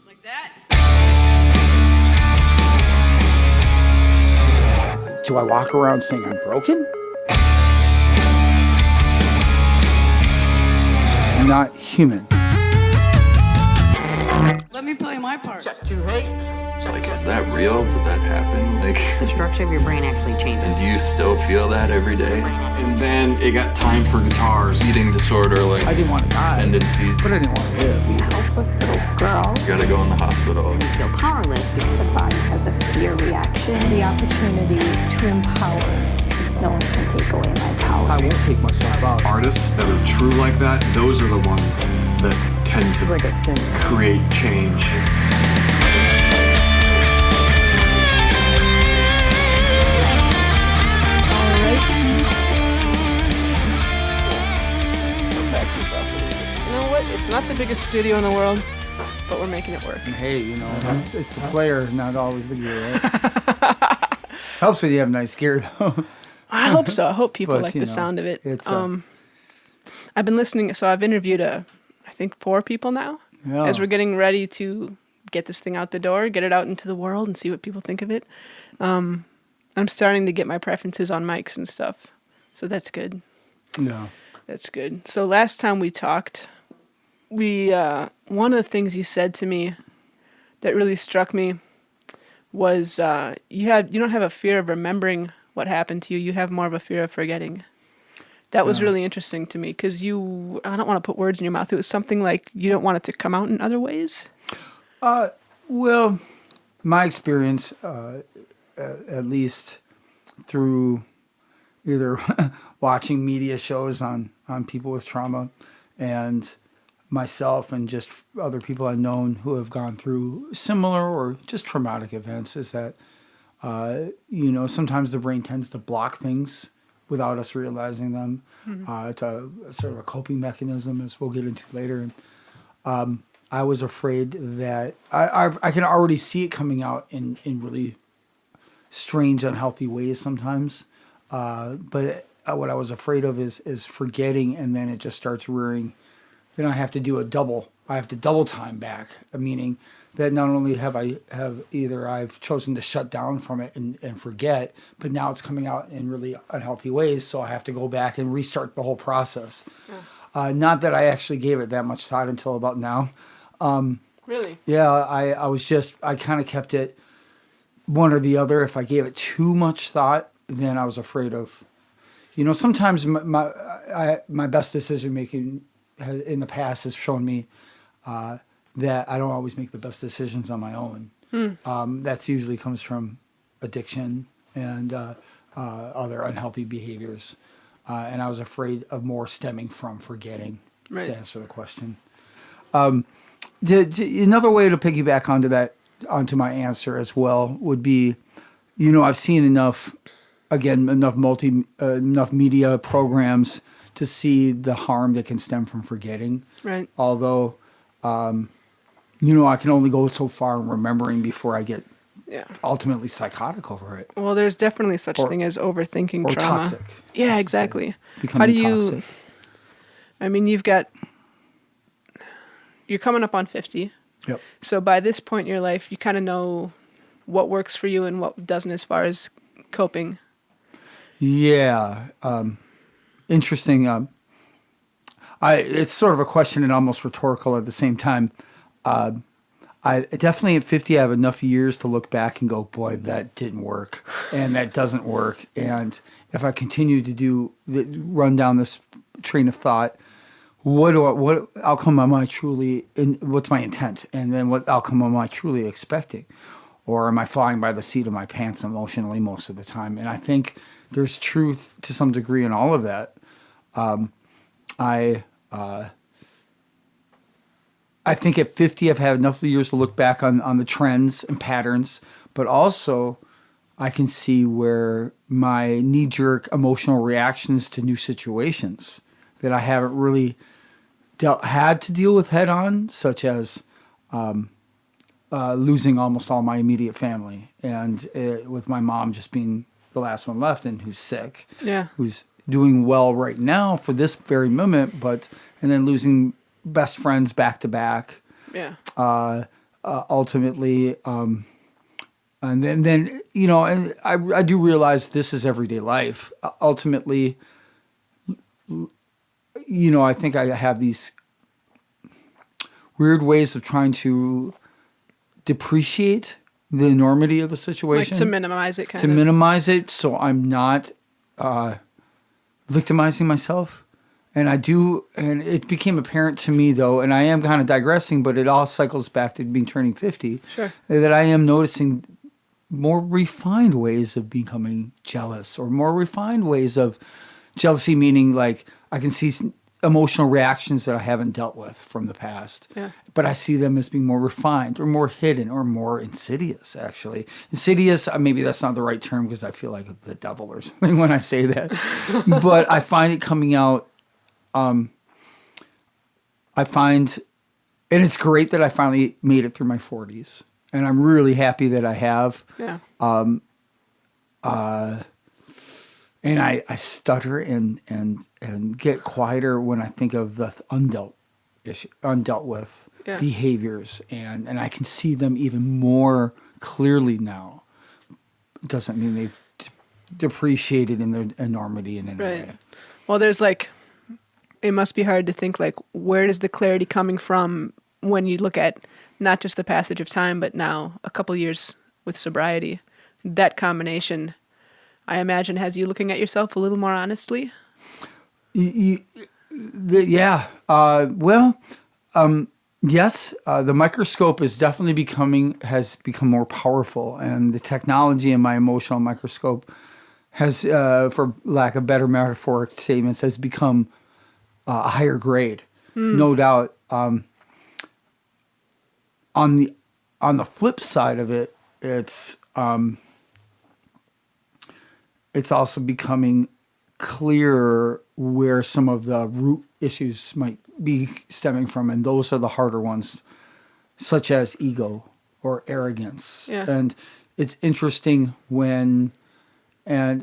Like that? Do I walk around saying I'm broken? I'm not human. Let me play my part. Check 2, hey. Like, is that real? Did that happen? Like, The structure of your brain actually changes. and do you still feel that every day? And then it got time for guitars. Eating disorder, like I didn't want to die, tendencies. but I didn't want to live A either. helpless little girl. You gotta go in the hospital. You feel powerless because the body has a fear reaction. The opportunity to empower. No one can take away my power. I won't take myself out. Artists that are true like that, those are the ones that tend to Addiction. create change. You know what? It's not the biggest studio in the world, but we're making it work. And hey, you know, it's the player, not always the gear, right? Helps when you have nice gear, though. I hope so. I hope people But, like you the know, sound of it. it's, I've been listening, so I've interviewed I think 4 people now. Yeah. As we're getting ready to get this thing out the door, get it out into the world, and see what people think of it. I'm starting to get my preferences on mics and stuff, so that's good. No. That's good. So last time we talked, one of the things you said to me that really struck me was you don't have a fear of remembering what happened to you. You have more of a fear of forgetting. That was really interesting to me because I don't want to put words in your mouth. It was something like you don't want it to come out in other ways. Well, my experience, at least through either watching media shows on people with trauma and myself and just other people I've known who have gone through similar or just traumatic events, is that, sometimes the brain tends to block things without us realizing them. Mm-hmm. It's a sort of a coping mechanism, as we'll get into later. And I was afraid that I can already see it coming out in really strange, unhealthy ways sometimes. But what I was afraid of is forgetting, and then it just starts rearing. Then I have to do I have to double time back, meaning that not only have I've chosen to shut down from it and forget, but now it's coming out in really unhealthy ways, so I have to go back and restart the whole process. Yeah. Not that I actually gave it that much thought until about now. Really? Yeah, I kind of kept it one or the other. If I gave it too much thought, then I was afraid of, sometimes my best decision making in the past has shown me that I don't always make the best decisions on my own. That's usually comes from addiction and other unhealthy behaviors. And I was afraid of more stemming from forgetting, right, to answer the question. Another way to piggyback onto my answer as well would be, I've seen enough media programs to see the harm that can stem from forgetting. Right. Although, I can only go so far in remembering before I get ultimately psychotic over it. Well, there's definitely such thing as overthinking or trauma. toxic. Yeah, exactly. Becoming toxic. I mean, you're coming up on 50. Yep. So by this point in your life, you kind of know what works for you and what doesn't as far as coping. Yeah. Interesting. It's sort of a question and almost rhetorical at the same time. I definitely at 50, I have enough years to look back and go, boy, that didn't work, and that doesn't work. And if I continue to run down this train of thought, what outcome am I truly, what's my intent? And then what outcome am I truly expecting? Or am I flying by the seat of my pants emotionally most of the time? And I think there's truth to some degree in all of that. I think at 50, I've had enough years to look back on the trends and patterns, but also I can see where my knee-jerk emotional reactions to new situations that I haven't really had to deal with head-on, such as losing almost all my immediate family, and with my mom just being the last one left and who's sick, who's doing well right now for this very moment, and then losing best friends back to back. Yeah. Ultimately, and then and I do realize this is everyday life. Ultimately, I think I have these weird ways of trying to depreciate the enormity of the situation. Like to minimize it, kind to of. minimize it, so I'm not victimizing myself. And and it became apparent to me, though, and I am kind of digressing, but it all cycles back to me turning 50, Sure. that I am noticing more refined ways of becoming jealous, or more refined ways of jealousy, meaning like I can see emotional reactions that I haven't dealt with from the past. Yeah. But I see them as being more refined or more hidden or more insidious, actually. Insidious, maybe that's not the right term because I feel like the devil or something when I say that. But I find it coming out. And it's great that I finally made it through my 40s. And I'm really happy that I have. Yeah. And I stutter and get quieter when I think of the undealt with Yeah. behaviors, and I can see them even more clearly now. It doesn't mean they've depreciated in their enormity in any Right. way. Well, there's like, it must be hard to think like, where does the clarity coming from when you look at not just the passage of time, but now a couple years with sobriety? That combination, I imagine, has you looking at yourself a little more honestly. Yeah. Yes. The microscope is definitely has become more powerful, and the technology in my emotional microscope has, for lack of better metaphoric statements, has become a higher grade, no doubt. On the flip side of it, it's also becoming clearer where some of the root issues might be stemming from, and those are the harder ones, such as ego or arrogance. Yeah. And it's interesting and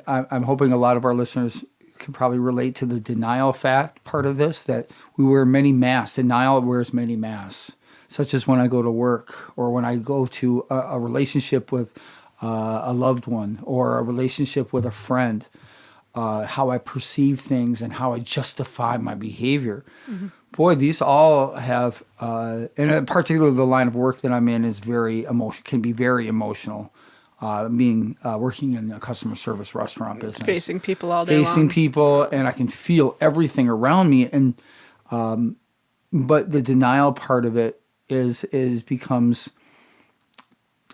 I'm hoping a lot of our listeners can probably relate to the denial fact part of this, that we wear many masks. Denial wears many masks, such as when I go to work, or when I go to a relationship with a loved one, or a relationship with a friend, how I perceive things and how I justify my behavior. Mm-hmm. Boy, these all have, and particularly the line of work that I'm in is can be very emotional. Working in a customer service restaurant business, Facing people all day long. People, and I can feel everything around me. And but the denial part of it becomes.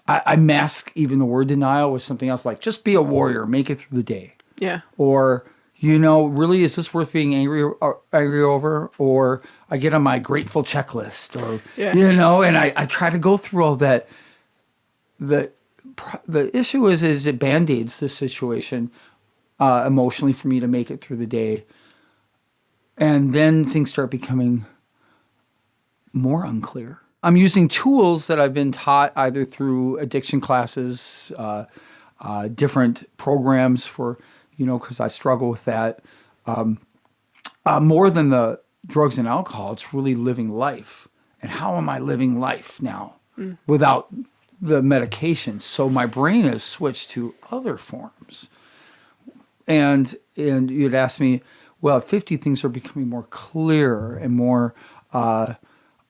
I mask even the word denial with something else, like just be a warrior, make it through the day. Yeah. Or, really, is this worth being angry over? Or I get on my grateful checklist, or, and I try to go through all that. The issue is it band-aids this situation emotionally for me to make it through the day. And then things start becoming more unclear. I'm using tools that I've been taught either through addiction classes, different programs for, because I struggle with that. More than the drugs and alcohol, it's really living life. And how am I living life now without the medications? So my brain has switched to other forms. And you'd ask me, well, at 50, things are becoming more clear and more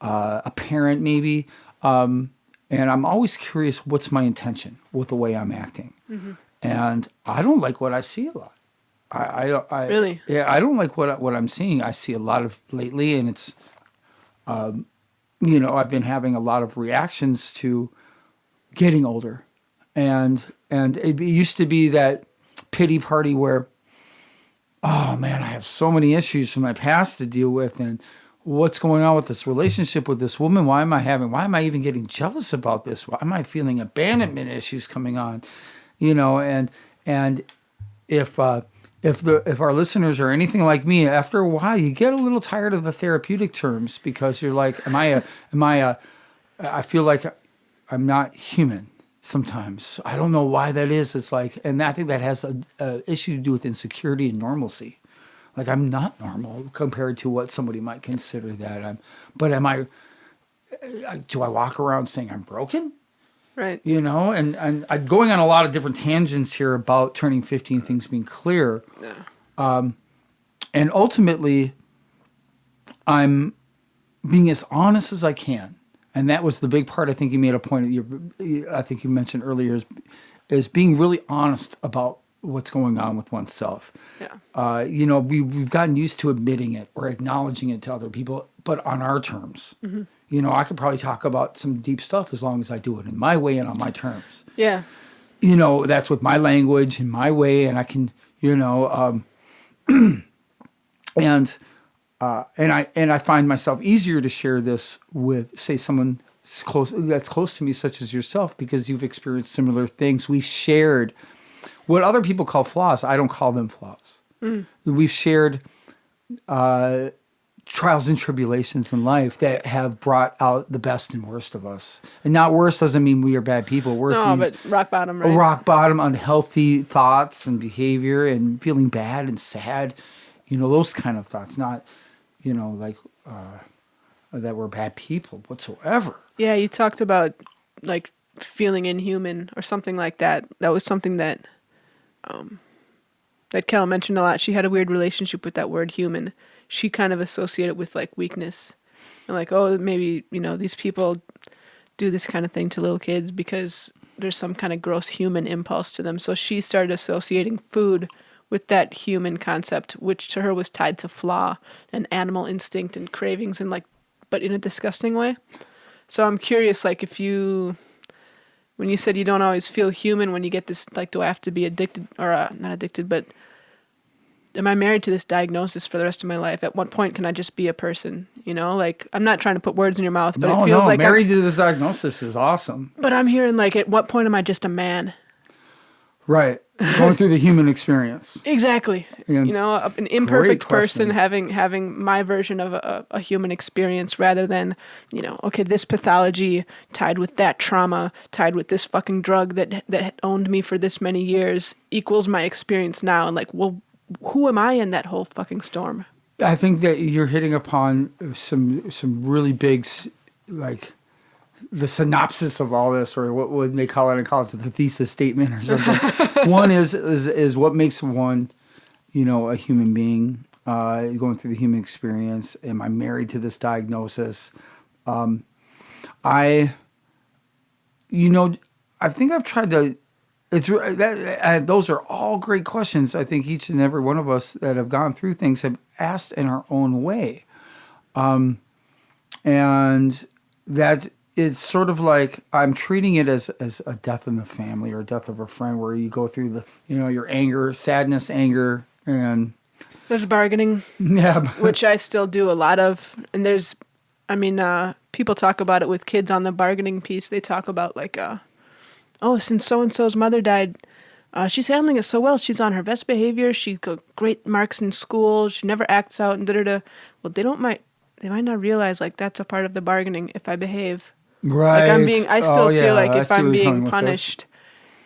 apparent, maybe. And I'm always curious, what's my intention with the way I'm acting? Mm-hmm. And I don't like what I see a lot. I Really? Yeah, I don't like what I'm seeing. I see a lot of lately, and it's, I've been having a lot of reactions to getting older. And it used to be that pity party where, oh man, I have so many issues from my past to deal with, and what's going on with this relationship with this woman? Why am I even getting jealous about this? Why am I feeling abandonment issues coming on? And if our listeners are anything like me, after a while you get a little tired of the therapeutic terms, because you're like, I feel like I'm not human sometimes. I don't know why that is. It's like, and I think that has a issue to do with insecurity and normalcy. Like I'm not normal compared to what somebody might consider that. But am I? Do I walk around saying I'm broken? Right. You know, and I'm going on a lot of different tangents here about turning 50 and things being clear. Yeah. And ultimately, I'm being as honest as I can. And that was the big part. I think you made a point. I think you mentioned earlier is being really honest about what's going on with oneself. Yeah. You know, we've gotten used to admitting it or acknowledging it to other people, but on our terms. Mm-hmm. You know, I could probably talk about some deep stuff as long as I do it in my way and on my terms. Yeah. You know, that's with my language and my way, and I can, you know, and I find myself easier to share this with, say, someone that's close to me, such as yourself, because you've experienced similar things. We've shared what other people call flaws. I don't call them flaws. We've shared trials and tribulations in life that have brought out the best and worst of us. And not worst doesn't mean we are bad people. Worst means but rock bottom, right? rock bottom, unhealthy thoughts and behavior and feeling bad and sad. You know, those kind of thoughts. Not, you know, like that we're bad people whatsoever. Yeah, you talked about like feeling inhuman or something like that. That was something that that Kel mentioned a lot. She had a weird relationship with that word human. She kind of associated it with like weakness. And like, oh, maybe, you know, these people do this kind of thing to little kids because there's some kind of gross human impulse to them. So she started associating food with that human concept, which to her was tied to flaw and animal instinct and cravings and like, but in a disgusting way. So I'm curious, like when you said you don't always feel human when you get this, like, do I have to be addicted or not addicted, but am I married to this diagnosis for the rest of my life? At what point can I just be a person? You know, like I'm not trying to put words in your mouth, but it feels like married to this diagnosis is awesome. But I'm hearing like, at what point am I just a man? Right. Going through the human experience. Exactly. And you know, an imperfect person question. having my version of a human experience rather than, you know, okay, this pathology tied with that trauma, tied with this fucking drug that owned me for this many years equals my experience now. And like, well, who am I in that whole fucking storm? I think that you're hitting upon some really big, like, the synopsis of all this, or what would they call it in college, the thesis statement or something. One is what makes one, you know, a human being, going through the human experience. Am I married to this diagnosis? I think I've tried to. Those are all great questions. I think each and every one of us that have gone through things have asked in our own way, and that. It's sort of like I'm treating it as a death in the family or a death of a friend, where you go through the, you know, your anger, sadness, anger, and there's bargaining, yeah, which I still do a lot of. And there's, I mean, people talk about it with kids on the bargaining piece. They talk about like, oh, since so-and-so's mother died, she's handling it so well. She's on her best behavior. She got great marks in school. She never acts out and da-da-da. Well, they might not realize like that's a part of the bargaining if I behave. Right. Like I still feel like if I'm being punished, punished,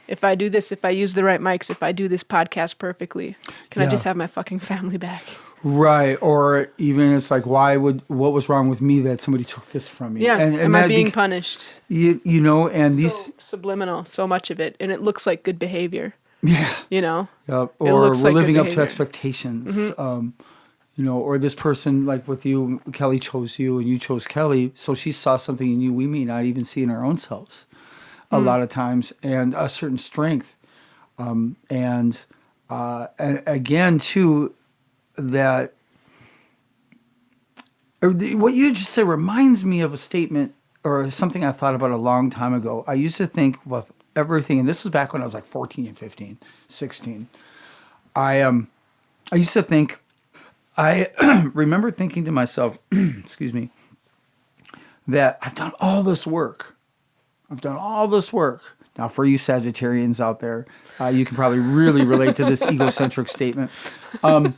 if I do this, if I use the right mics, if I do this podcast perfectly, can I just have my fucking family back? Right. Or even it's like, what was wrong with me that somebody took this from me? Yeah. And am I being punished? You know, and so these subliminal, so much of it. And it looks like good behavior. Yeah. You know? Yep. Or we're like living up to behavior. expectations. Mm-hmm. You know, or this person, like with you, Kelly chose you and you chose Kelly, so she saw something in you we may not even see in our own selves a lot of times, and a certain strength. And again, too, that what you just said reminds me of a statement or something I thought about a long time ago. I used to think of everything, and this was back when I was like 14 and 15, 16. I used to think, I remember thinking to myself, excuse me, that I've done all this work. Now, for you Sagittarians out there, you can probably really relate to this egocentric statement. And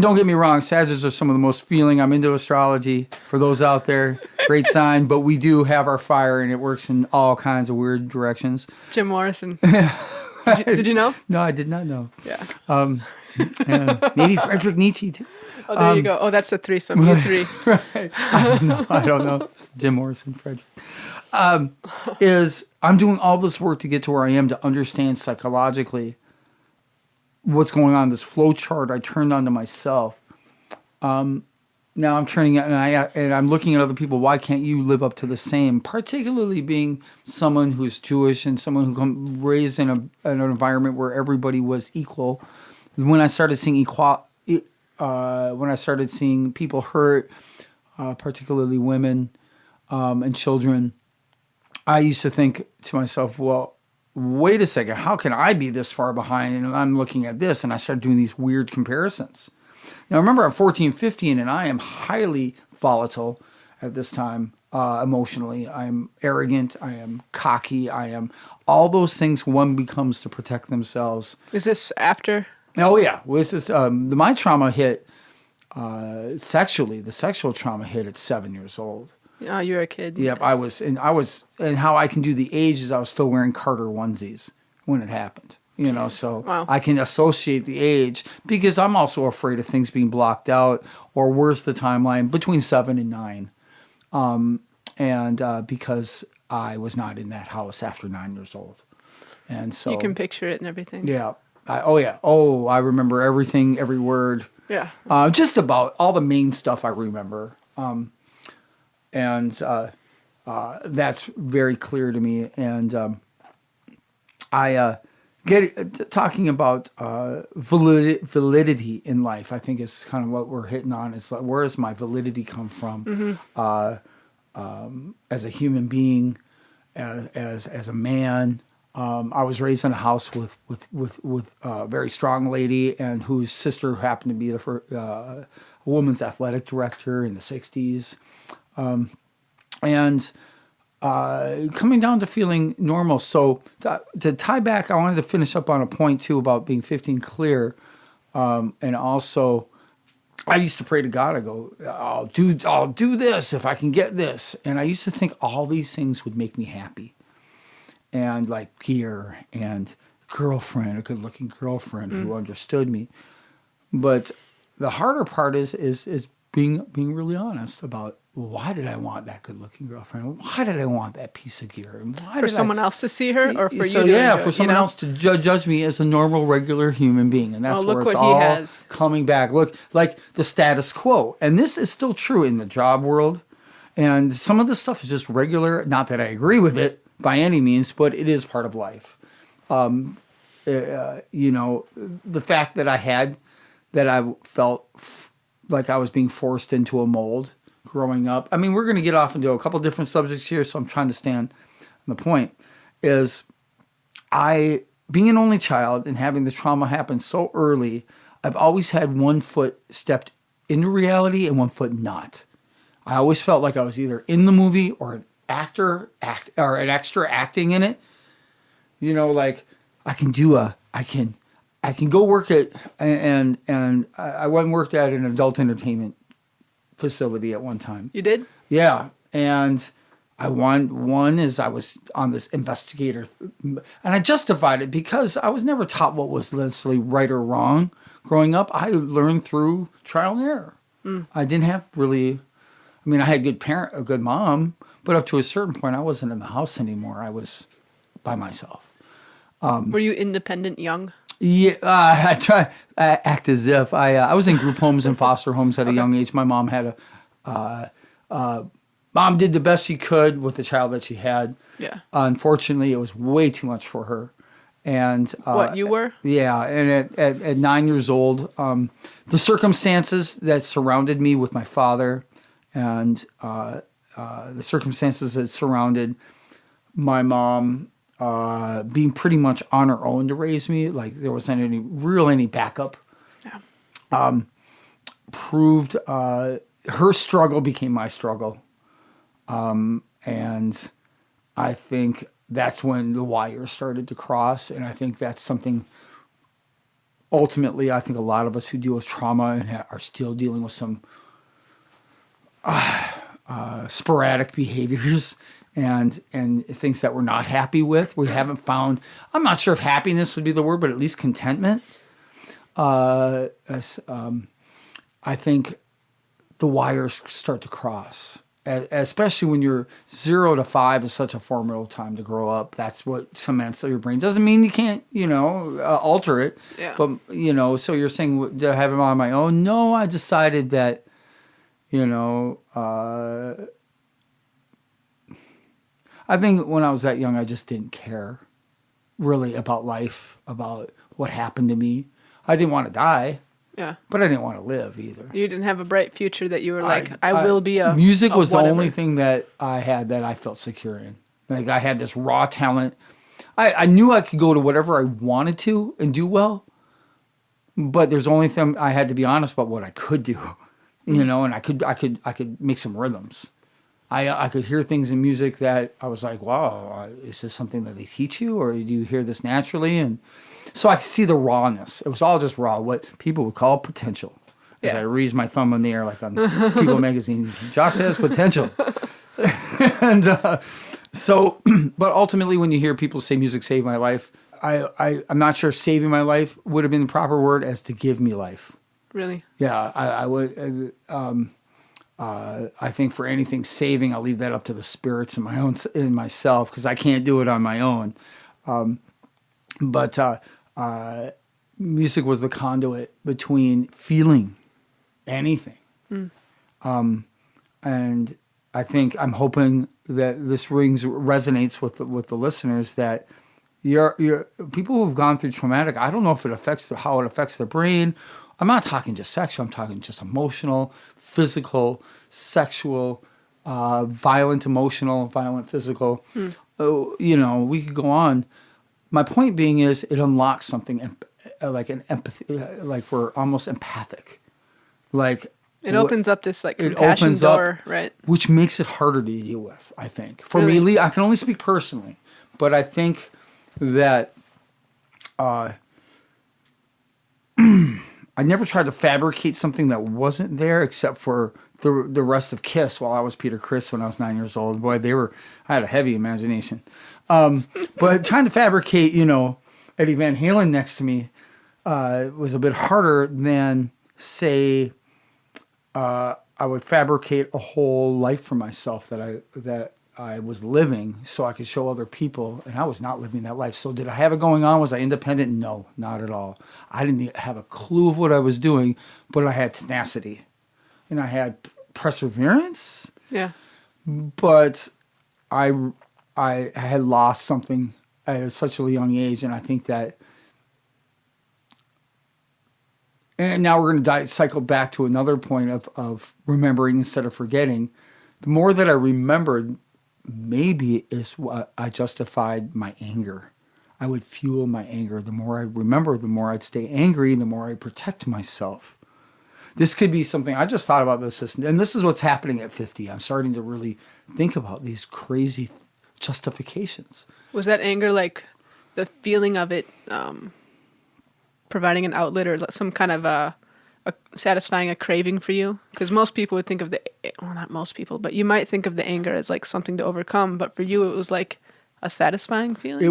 don't get me wrong, Sagittarians are some of the most feeling. I'm into astrology. For those out there, great sign. But we do have our fire, and it works in all kinds of weird directions. Jim Morrison. Did you know? No, I did not know. Yeah. Maybe Friedrich Nietzsche too. Oh, there you go. Oh, that's a threesome. You three. I don't know. It's Jim Morrison, Frederick. Is I'm doing all this work to get to where I am to understand psychologically what's going on. This flow chart I turned onto myself. Now I'm turning it, and I'm looking at other people. Why can't you live up to the same? Particularly being someone who's Jewish and someone who raised in an environment where everybody was equal. When I started seeing when I started seeing people hurt, particularly women and children, I used to think to myself, well, wait a second, how can I be this far behind? And I'm looking at this, and I started doing these weird comparisons. Now, remember, I'm 14, 15, and I am highly volatile at this time emotionally. I am arrogant. I am cocky. I am all those things one becomes to protect themselves. Is this after? Oh, yeah. Well, this is, my trauma hit sexually. The sexual trauma hit at 7 years old. Oh, you were a kid. Yep, and how I can do the age is I was still wearing Carter onesies when it happened. You know, so Wow. I can associate the age because I'm also afraid of things being blocked out, or worse, the timeline between 7 and 9, because I was not in that house after 9 years old, and so You can picture it and everything. yeah, I remember everything, every word, Yeah. just about all the main stuff I remember, that's very clear to me, and talking about validity in life, I think is kind of what we're hitting on. Is like, where does my validity come from? As a human being, as a man. I was raised in a house with a very strong lady, and whose sister happened to be a woman's athletic director in the 60s, and. Coming down to feeling normal. So to tie back, I wanted to finish up on a point too about being 15 clear, and also I used to pray to God. I go, I'll do this if I can get this, and I used to think all these things would make me happy, and like gear and girlfriend, a good-looking girlfriend who understood me. But the harder part is being really honest about. Why did I want that good-looking girlfriend? Why did I want that piece of gear? And why For did someone else to see her, or for you? So to yeah, enjoy, for someone else to judge me as a normal, regular human being, and that's Oh, look where it's what he all has. coming back. Look, like the status quo, and this is still true in the job world. And some of this stuff is just regular. Not that I agree with it by any means, but it is part of life. You know, the fact that I felt like I was being forced into a mold. Growing up, I mean, we're going to get off into a couple different subjects here, so I'm trying to stand on the point. Is being an only child and having the trauma happen so early, I've always had one foot stepped into reality and one foot not. I always felt like I was either in the movie or an actor or an extra acting in it. You know, like I can go work at and I went and worked at an adult entertainment facility at one time. You did? Yeah, and I one is I was on this investigator, and I justified it because I was never taught what was necessarily right or wrong. Growing up, I learned through trial and error. I didn't have really. I mean, I had a good mom, but up to a certain point, I wasn't in the house anymore. I was by myself. Were you independent young? Yeah, I try act as if I was in group homes and foster homes at a young age. My mom had mom did the best she could with the child that she had. Yeah. Unfortunately, it was way too much for her. And What, you were? Yeah, and at 9 years old, the circumstances that surrounded me with my father, and the circumstances that surrounded my mom. Being pretty much on her own to raise me, like there wasn't any backup. Yeah. Proved her struggle became my struggle, and I think that's when the wire started to cross. And I think that's something. Ultimately, I think a lot of us who deal with trauma and are still dealing with some sporadic behaviors and things that we're not happy with. We haven't found. I'm not sure if happiness would be the word, but at least contentment. I think the wires start to cross, especially when you're 0 to 5 is such a formidable time to grow up. That's what cements your brain. Doesn't mean you can't, alter it. Yeah. But, so you're saying, did I have it on my own? No, I decided that, I think when I was that young, I just didn't care really about life, about what happened to me. I didn't want to die. Yeah. But I didn't want to live either. You didn't have a bright future that you were like, I will be a music was whatever. the only thing that I had that I felt secure in. Like I had this raw talent. I knew I could go to whatever I wanted to and do well. But there's only thing I had to be honest about what I could do, and I could make some rhythms. I could hear things in music that I was like, wow, is this something that they teach you, or do you hear this naturally? And so I could see the rawness. It was all just raw, what people would call potential. As I raised my thumb in the air, like on People magazine, Josh has potential. And but ultimately, when you hear people say music saved my life, I'm not sure if saving my life would have been the proper word as to give me life. Really? Yeah, I would. I think for anything saving, I'll leave that up to the spirits in myself, because I can't do it on my own. But music was the conduit between feeling anything. And I think I'm hoping that this resonates with the listeners, that your people who've gone through traumatic, I don't know if it affects how it affects the brain. I'm not talking just sexual. I'm talking just emotional, physical, sexual, violent, emotional, violent, physical. We could go on. My point being is it unlocks something like an empathy, like we're almost empathic. Like it opens up this like compassion door, right? Which makes it harder to deal with, I think. For me, I can only speak personally, but I think that I never tried to fabricate something that wasn't there, except for the rest of Kiss while I was Peter Criss when I was 9 years old. Boy, I had a heavy imagination. But trying to fabricate, Eddie Van Halen next to me was a bit harder than, say, I would fabricate a whole life for myself that I was living so I could show other people, and I was not living that life. So did I have it going on? Was I independent? No, not at all. I didn't have a clue of what I was doing, but I had tenacity and I had perseverance. Yeah. But I had lost something at such a young age, and I think that, and now we're going to cycle back to another point of remembering instead of forgetting. The more that I remembered, maybe is what I justified my anger. I would fuel my anger. The more I remember, the more I'd stay angry, the more I'd protect myself. This could be something, I just thought about this, and this is what's happening at 50. I'm starting to really think about these crazy justifications. Was that anger like the feeling of it providing an outlet or some kind of satisfying a craving for you? Because most people would think of not most people, but you might think of the anger as like something to overcome, but for you it was like a satisfying feeling?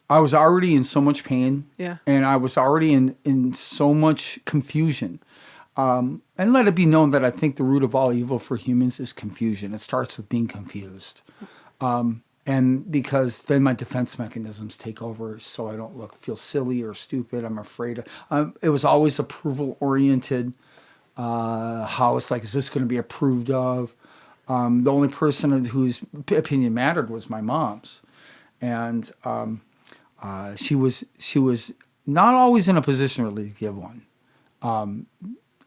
I was already in so much pain. Yeah. And I was already in so much confusion. And let it be known that I think the root of all evil for humans is confusion. It starts with being confused. And because then my defense mechanisms take over, so I don't feel silly or stupid. I'm afraid. It was always approval oriented. How it's like, is this going to be approved of? The only person whose opinion mattered was my mom's, and she was not always in a position really to give one.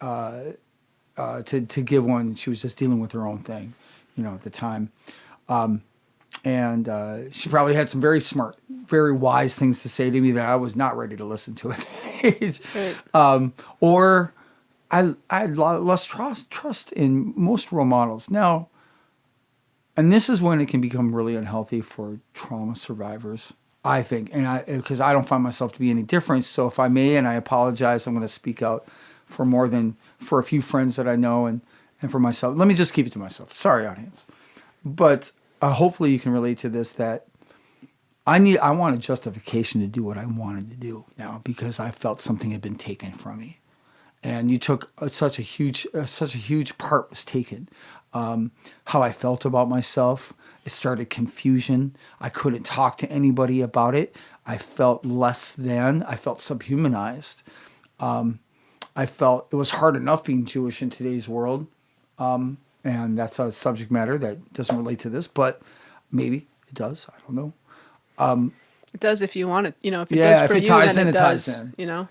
To give one, she was just dealing with her own thing, at the time. And she probably had some very smart, very wise things to say to me that I was not ready to listen to at that age. Right. Or I lost trust in most role models. Now, and this is when it can become really unhealthy for trauma survivors, I think. And because I don't find myself to be any different. So if I may, and I apologize, I'm going to speak out for a few friends that I know and for myself. Let me just keep it to myself. Sorry, audience. But hopefully you can relate to this, that I want a justification to do what I wanted to do now because I felt something had been taken from me. And you took such a huge part was taken. How I felt about myself, it started confusion. I couldn't talk to anybody about it. I felt less than. I felt subhumanized. I felt it was hard enough being Jewish in today's world. And that's a subject matter that doesn't relate to this, but maybe it does. I don't know. It does if you want it. You know, if it Yeah, does if for it you, ties then in, it it ties does. in. You know.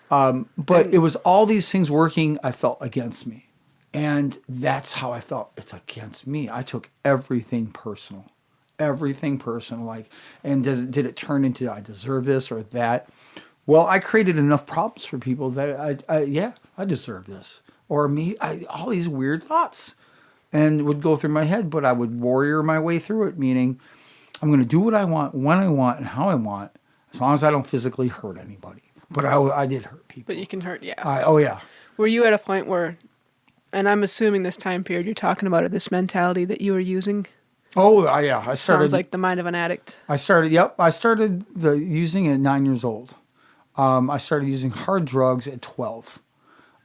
But it was all these things working, I felt, against me. And that's how I felt. It's against me. I took everything personal. Everything personal. Like, and did it turn into I deserve this or that? Well, I created enough problems for people that I deserve this. Or all these weird thoughts and would go through my head, but I would warrior my way through it, meaning I'm going to do what I want, when I want, and how I want, as long as I don't physically hurt anybody. But I did hurt people. But you can hurt, yeah. Oh, yeah. Were you at a point where, and I'm assuming this time period you're talking about, this mentality that you were using? Oh, yeah. I started. Sounds like the mind of an addict. I started using it at 9 years old. I started using hard drugs at 12.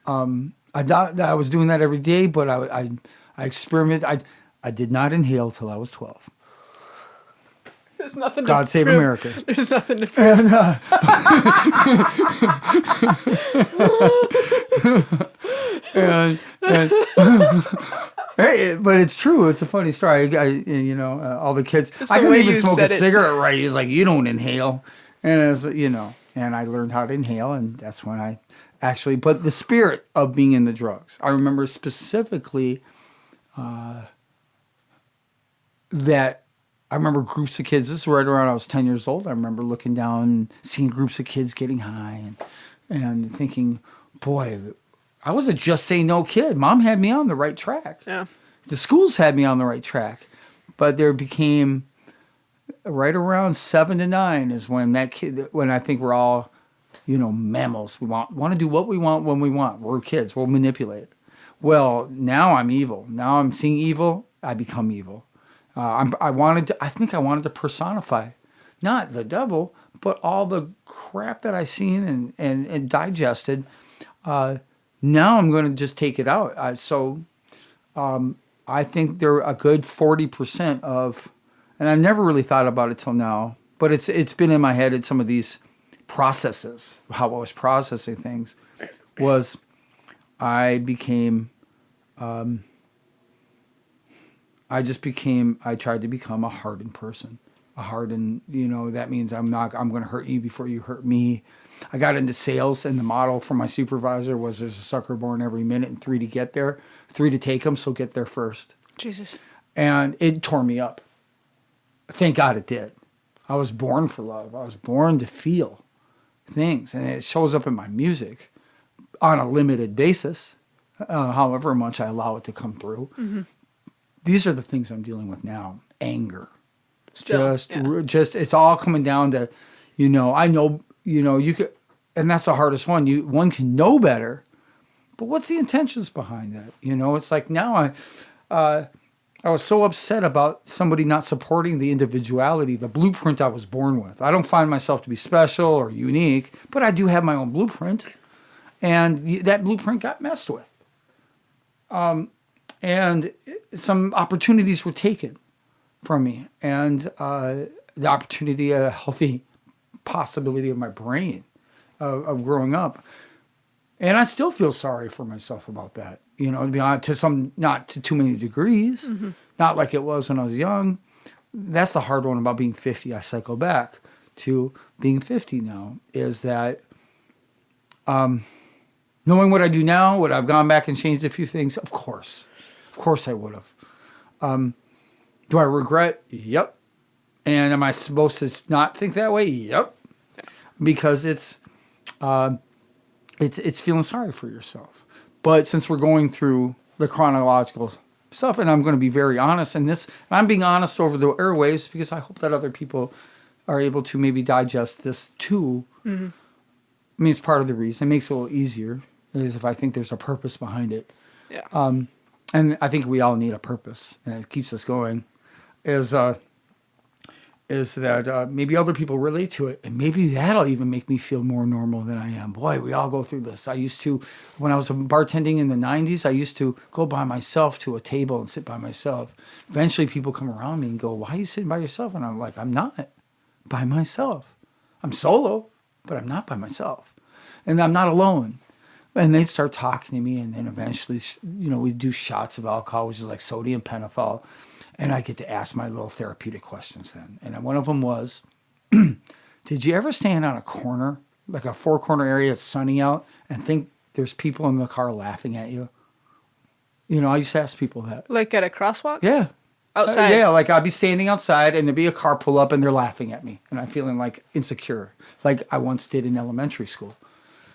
I was doing that every day, but I experimented. I did not inhale till I was 12. There's nothing God to save prove. America. There's nothing to prove. And hey, but it's true. It's a funny story. All the kids. Just I the couldn't way even you smoke a said it. cigarette right. He's like, you don't inhale, and and I learned how to inhale, and that's when I actually. But the spirit of being in the drugs, I remember specifically that. I remember groups of kids. This is right around I was 10 years old. I remember looking down and seeing groups of kids getting high and thinking, boy, I was a just say no kid. Mom had me on the right track. Yeah. The schools had me on the right track. But there became right around 7 to 9 is when I think we're all, mammals. We want to do what we want when we want. We're kids. We'll manipulate. Well, now I'm evil. Now I'm seeing evil. I become evil. I wanted to personify, not the devil, but all the crap that I seen and digested. Now I'm going to just take it out. I think there are a good 40% of, and I never really thought about it till now, but it's been in my head at some of these processes, how I was processing things, was I tried to become a hardened person. That means I'm going to hurt you before you hurt me. I got into sales, and the model from my supervisor was there's a sucker born every minute and 3 to get there, 3 to take them, so get there first. Jesus. And it tore me up. Thank God it did. I was born for love. I was born to feel things, and it shows up in my music on a limited basis, however much I allow it to come through. Mm-hmm. These are the things I'm dealing with now. Anger. Still, Just it's all coming down to, I know, you could, and that's the hardest one. One can know better, but what's the intentions behind that? It's like now I was so upset about somebody not supporting the individuality, the blueprint I was born with. I don't find myself to be special or unique, but I do have my own blueprint, and that blueprint got messed with. And some opportunities were taken from me, and the opportunity, a healthy possibility of my brain of growing up. And I still feel sorry for myself about that, to be honest, not to too many degrees, not like it was when I was young. That's the hard one about being 50. I cycle back to being 50 now, is that knowing what I do now, would I have gone back and changed a few things? Of course I would have. Do I regret? Yep. And am I supposed to not think that way? Yep. Because it's feeling sorry for yourself. But since we're going through the chronological stuff, and I'm going to be very honest in this, and I'm being honest over the airwaves because I hope that other people are able to maybe digest this too. Mm-hmm. I mean, it's part of the reason. It makes it a little easier, is if I think there's a purpose behind it. Yeah. And I think we all need a purpose, and it keeps us going. is that maybe other people relate to it, and maybe that'll even make me feel more normal than I am. Boy, we all go through this. I used to, when I was bartending in the 90s, I used to go by myself to a table and sit by myself. Eventually people come around me and go, why are you sitting by yourself? And I'm like, I'm not by myself. I'm solo, but I'm not by myself. And I'm not alone. And they'd start talking to me, and then eventually, we'd do shots of alcohol, which is like sodium pentothal. And I get to ask my little therapeutic questions then. And one of them was, did you ever stand on a corner, like a 4-corner area, it's sunny out, and think there's people in the car laughing at you? I used to ask people that. Like at a crosswalk? Yeah. Outside? Yeah, like I'd be standing outside, and there'd be a car pull up, and they're laughing at me. And I'm feeling like insecure, like I once did in elementary school.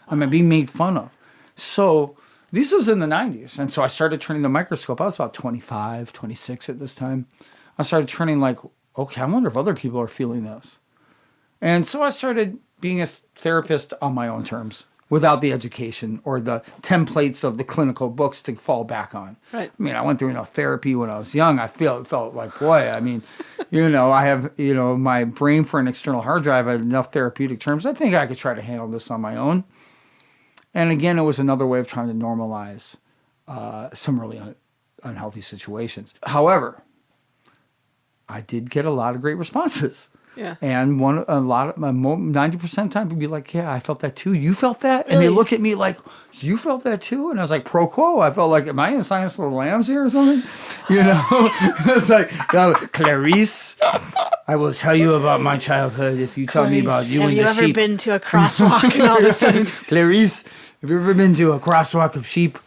I'm being made fun of. So this was in the 90s. And so I started turning the microscope. I was about 25, 26 at this time. I started turning like, okay, I wonder if other people are feeling this. And so I started being a therapist on my own terms without the education or the templates of the clinical books to fall back on. Right. I went through therapy when I was young. I felt like, boy, I have, my brain for an external hard drive. I had enough therapeutic terms. I think I could try to handle this on my own. And again, it was another way of trying to normalize some really unhealthy situations. However, I did get a lot of great responses. Yeah. And 90% of the time, people be like, yeah, I felt that too. You felt that? Really? And they look at me like, you felt that too? And I was like, pro quo. I felt like, am I in Silence of the Lambs here or something? It's like, Clarice, I will tell you about my childhood if you tell me about you and the sheep. Have you ever been to a crosswalk and all of a sudden? Clarice, have you ever been to a crosswalk of sheep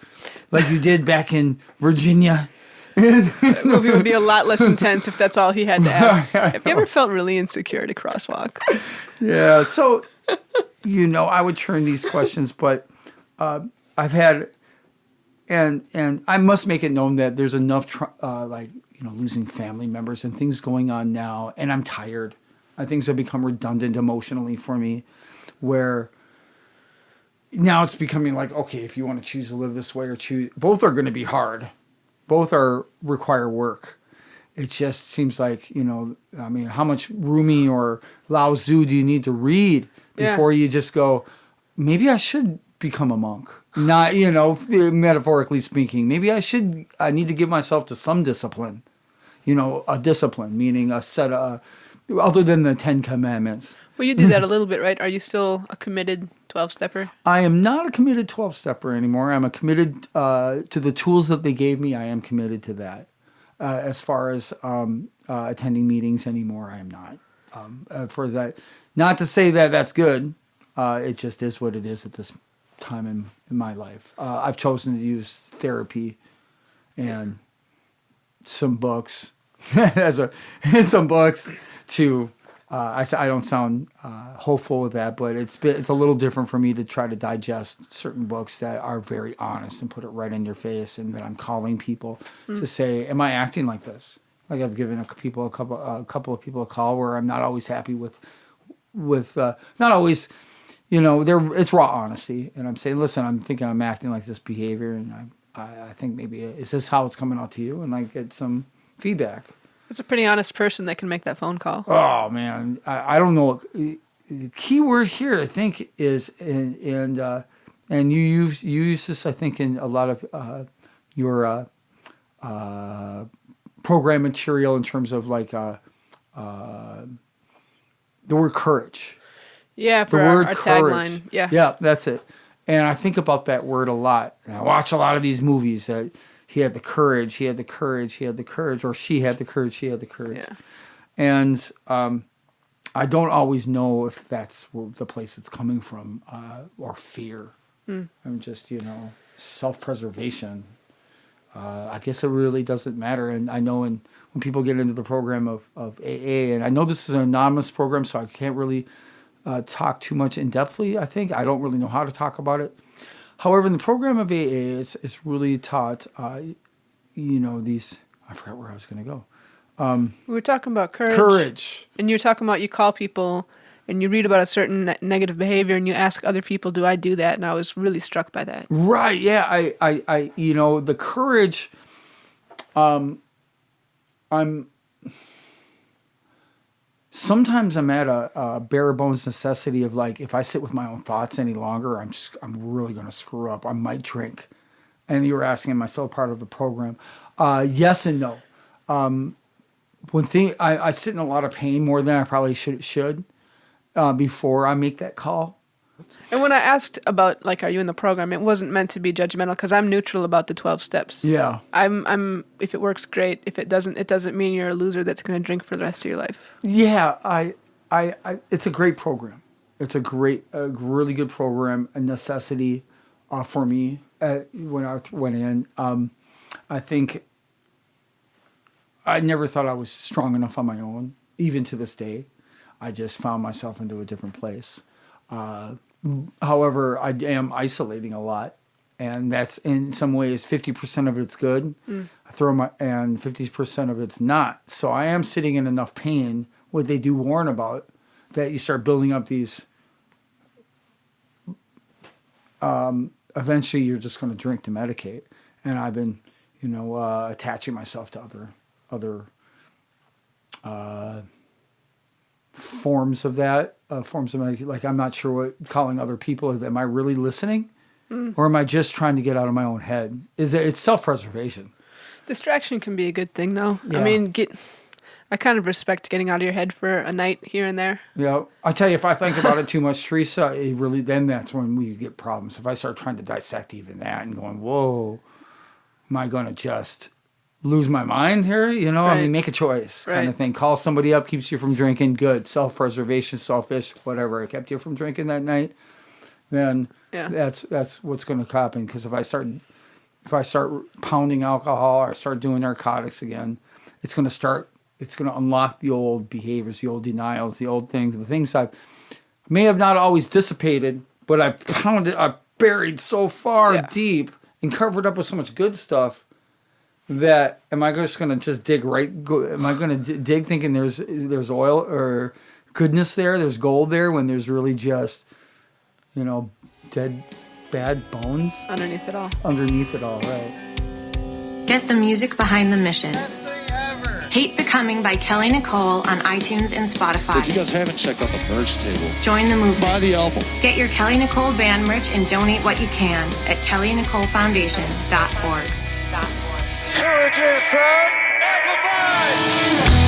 like you did back in Virginia? The movie would be a lot less intense if that's all he had to ask. Have you ever felt really insecure at a crosswalk? Yeah, so, I would turn these questions, but I've had, and I must make it known that there's enough, losing family members and things going on now, and I'm tired. Things have become redundant emotionally for me, where now it's becoming like, okay, if you want to choose to live this way or choose, both are going to be hard. Both require work. It just seems like, how much Rumi or Lao Tzu do you need to read before you just go, maybe I should become a monk? Not, metaphorically speaking. Maybe I need to give myself to some discipline. A discipline, meaning a set of, other than the 10 Commandments. Well, you do that a little bit, right? Are you still a committed 12-stepper? I am not a committed 12-stepper anymore. I'm a committed to the tools that they gave me. I am committed to that. As far as attending meetings anymore, I am not. For that, not to say that that's good. It just is what it is at this time in my life. I've chosen to use therapy and some books some books to. I don't sound hopeful with that, but it's a little different for me to try to digest certain books that are very honest and put it right in your face, and that I'm calling people to say, "Am I acting like this?" Like I've given a couple of people a call where I'm not always happy with not always, it's raw honesty, and I'm saying, "Listen, I'm thinking I'm acting like this behavior, and I think maybe is this how it's coming out to you?" And I get some feedback. It's a pretty honest person that can make that phone call. Oh man, I don't know. The key word here, I think, is and you use this, I think, in a lot of your program material in terms of like the word courage. Yeah, for our tagline. Yeah, that's it. And I think about that word a lot. And I watch a lot of these movies that. He had the courage, he had the courage, he had the courage, or she had the courage, she had the courage. Yeah. And I don't always know if that's the place it's coming from, or fear. I'm just, self-preservation. I guess it really doesn't matter. And I know when people get into the program of AA, and I know this is an anonymous program, so I can't really talk too much in-depthly, I think. I don't really know how to talk about it. However, in the program of AA, it's really taught, these, I forgot where I was going to go. We were talking about courage. Courage. And you're talking about you call people and you read about a certain negative behavior and you ask other people, do I do that? And I was really struck by that. Right, yeah. I the courage, sometimes I'm at a bare bones necessity of like, if I sit with my own thoughts any longer, I'm really going to screw up. I might drink. And you were asking, am I still part of the program? Yes and no. I sit in a lot of pain more than I probably should before I make that call. And when I asked about, like, are you in the program, it wasn't meant to be judgmental because I'm neutral about the 12 steps. Yeah. I'm. If it works, great. If it doesn't mean you're a loser that's going to drink for the rest of your life. Yeah, I it's a great program. It's a really good program, a necessity for me when I went in. I think I never thought I was strong enough on my own, even to this day. I just found myself into a different place. However, I am isolating a lot, and that's in some ways 50% of it's good. And 50% of it's not. So I am sitting in enough pain. What they do warn about, that you start building up these. Eventually, you're just going to drink to medicate, and I've been, attaching myself to other forms of that, forms of medication. Like, I'm not sure what calling other people. Am I really listening? Or am I just trying to get out of my own head? It's self-preservation. Distraction can be a good thing, though. Yeah. I mean, I kind of respect getting out of your head for a night here and there. Yeah, I tell you, if I think about it too much, Teresa, then that's when we get problems. If I start trying to dissect even that and going, whoa, am I going to just lose my mind here? I mean, make a choice kind of thing. Call somebody up, keeps you from drinking, good. Self-preservation, selfish, whatever. It kept you from drinking that night, then that's what's going to happen. Because if I start pounding alcohol or I start doing narcotics again, it's going to unlock the old behaviors, the old denials, the old things, the things I may have not always dissipated, but I buried so far deep and covered up with so much good stuff that am I just going to just dig am I going to dig thinking there's oil or goodness there, there's gold there, when there's really just, dead, bad bones? Underneath it all. Underneath it all, right. Get the music behind the mission. Hate Becoming by Kelly Nicole on iTunes and Spotify. If you guys haven't checked out the merch table, join the movement. Buy the album. Get your Kelly Nicole band merch and donate what you can at kellynicolefoundation.org. Courage is from Amplified!